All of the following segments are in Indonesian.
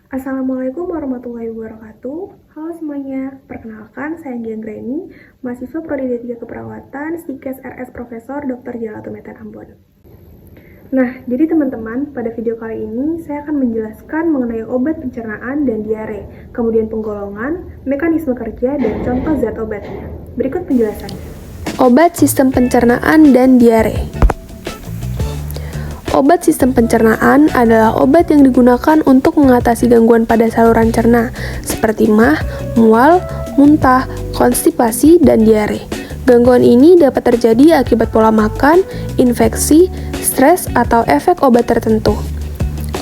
Assalamualaikum warahmatullahi wabarakatuh. Halo semuanya, perkenalkan saya Gian Greni, mahasiswa Prodi D3 Keperawatan, Stikes RS Profesor Dr. Jalatu Medan Ambon. Nah, jadi teman-teman, pada video kali ini saya akan menjelaskan mengenai obat pencernaan dan diare, kemudian penggolongan, mekanisme kerja, dan contoh zat obatnya. Berikut penjelasannya. Obat sistem pencernaan dan diare. Obat sistem pencernaan adalah obat yang digunakan untuk mengatasi gangguan pada saluran cerna, seperti mah, mual, muntah, konstipasi, dan diare. Gangguan ini dapat terjadi akibat pola makan, infeksi, stres, atau efek obat tertentu.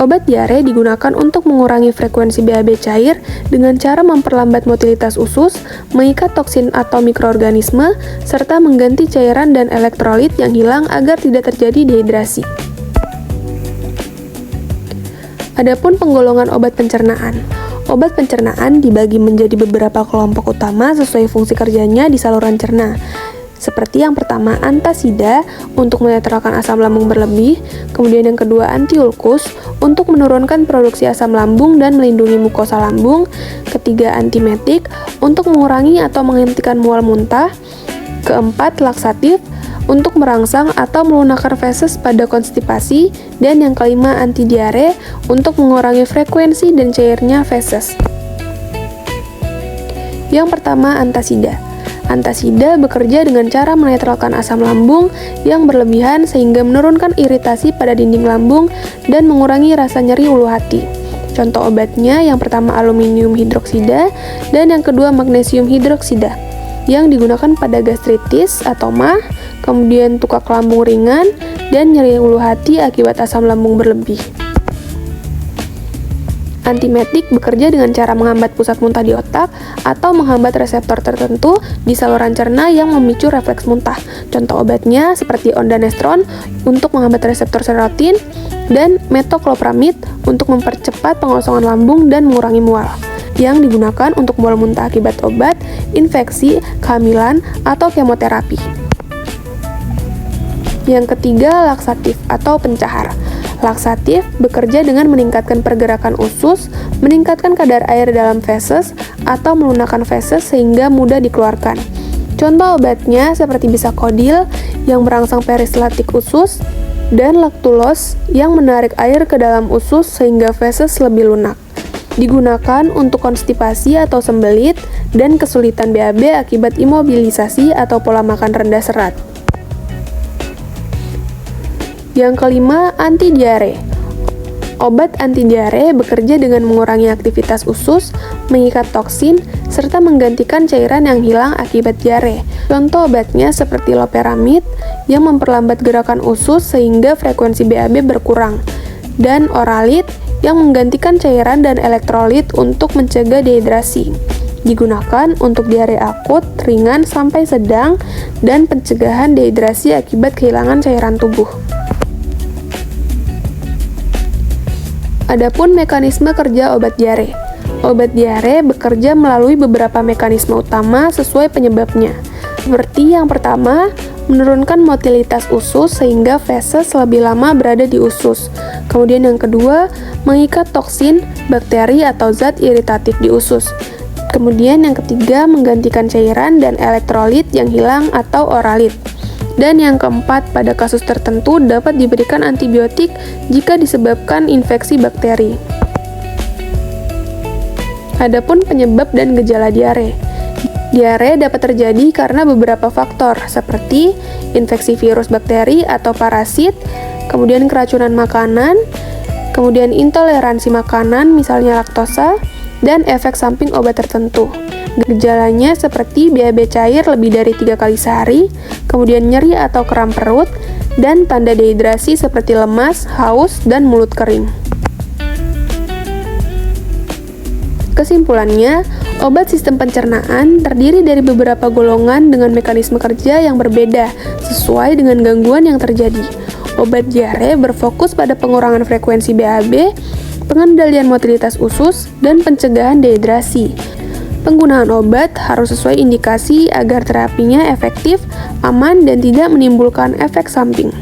Obat diare digunakan untuk mengurangi frekuensi BAB cair dengan cara memperlambat motilitas usus, mengikat toksin atau mikroorganisme, serta mengganti cairan dan elektrolit yang hilang agar tidak terjadi dehidrasi. Adapun penggolongan obat pencernaan. Obat pencernaan dibagi menjadi beberapa kelompok utama sesuai fungsi kerjanya di saluran cerna. Seperti yang pertama, antasida untuk menetralkan asam lambung berlebih, kemudian yang kedua antiulkus untuk menurunkan produksi asam lambung dan melindungi mukosa lambung, ketiga antimetik untuk mengurangi atau menghentikan mual muntah, keempat laksatif untuk merangsang atau melunakkan feses pada konstipasi, dan yang kelima antidiare untuk mengurangi frekuensi dan cairnya feses. Yang pertama, antasida. Antasida bekerja dengan cara menetralkan asam lambung yang berlebihan sehingga menurunkan iritasi pada dinding lambung dan mengurangi rasa nyeri ulu hati. Contoh obatnya yang pertama aluminium hidroksida dan yang kedua magnesium hidroksida yang digunakan pada gastritis atau mah, kemudian tukak lambung ringan, dan nyeri ulu hati akibat asam lambung berlebih. Antimetik bekerja dengan cara menghambat pusat muntah di otak atau menghambat reseptor tertentu di saluran cerna yang memicu refleks muntah. Contoh obatnya seperti ondansetron untuk menghambat reseptor serotonin dan metoclopramid untuk mempercepat pengosongan lambung dan mengurangi mual, yang digunakan untuk mual muntah akibat obat, infeksi, kehamilan, atau kemoterapi. Yang ketiga, laksatif atau pencahar. Laksatif bekerja dengan meningkatkan pergerakan usus, meningkatkan kadar air dalam feses, atau melunakkan feses sehingga mudah dikeluarkan. Contoh obatnya seperti bisakodil yang merangsang peristaltik usus, dan laktulos yang menarik air ke dalam usus sehingga feses lebih lunak. Digunakan untuk konstipasi atau sembelit dan kesulitan BAB akibat imobilisasi atau pola makan rendah serat. Yang kelima, antidiare. Obat antidiare bekerja dengan mengurangi aktivitas usus, mengikat toksin, serta menggantikan cairan yang hilang akibat diare. Contoh obatnya seperti loperamid yang memperlambat gerakan usus sehingga frekuensi BAB berkurang, dan oralit yang menggantikan cairan dan elektrolit untuk mencegah dehidrasi. Digunakan untuk diare akut, ringan, sampai sedang, dan pencegahan dehidrasi akibat kehilangan cairan tubuh. Adapun mekanisme kerja obat diare. Obat diare bekerja melalui beberapa mekanisme utama sesuai penyebabnya. Seperti yang pertama, menurunkan motilitas usus sehingga feses lebih lama berada di usus. Kemudian yang kedua, mengikat toksin, bakteri atau zat iritatif di usus. Kemudian yang ketiga, menggantikan cairan dan elektrolit yang hilang atau oralit. Dan yang keempat, pada kasus tertentu dapat diberikan antibiotik jika disebabkan infeksi bakteri. Adapun penyebab dan gejala diare. Diare dapat terjadi karena beberapa faktor seperti infeksi virus, bakteri, atau parasit, kemudian keracunan makanan, kemudian intoleransi makanan misalnya laktosa, dan efek samping obat tertentu. Gejalanya seperti BAB cair lebih dari 3 kali sehari, kemudian nyeri atau kram perut, dan tanda dehidrasi seperti lemas, haus, dan mulut kering. Kesimpulannya, obat sistem pencernaan terdiri dari beberapa golongan dengan mekanisme kerja yang berbeda sesuai dengan gangguan yang terjadi. Obat diare berfokus pada pengurangan frekuensi BAB, pengendalian motilitas usus, dan pencegahan dehidrasi. Penggunaan obat harus sesuai indikasi agar terapinya efektif, aman, dan tidak menimbulkan efek samping.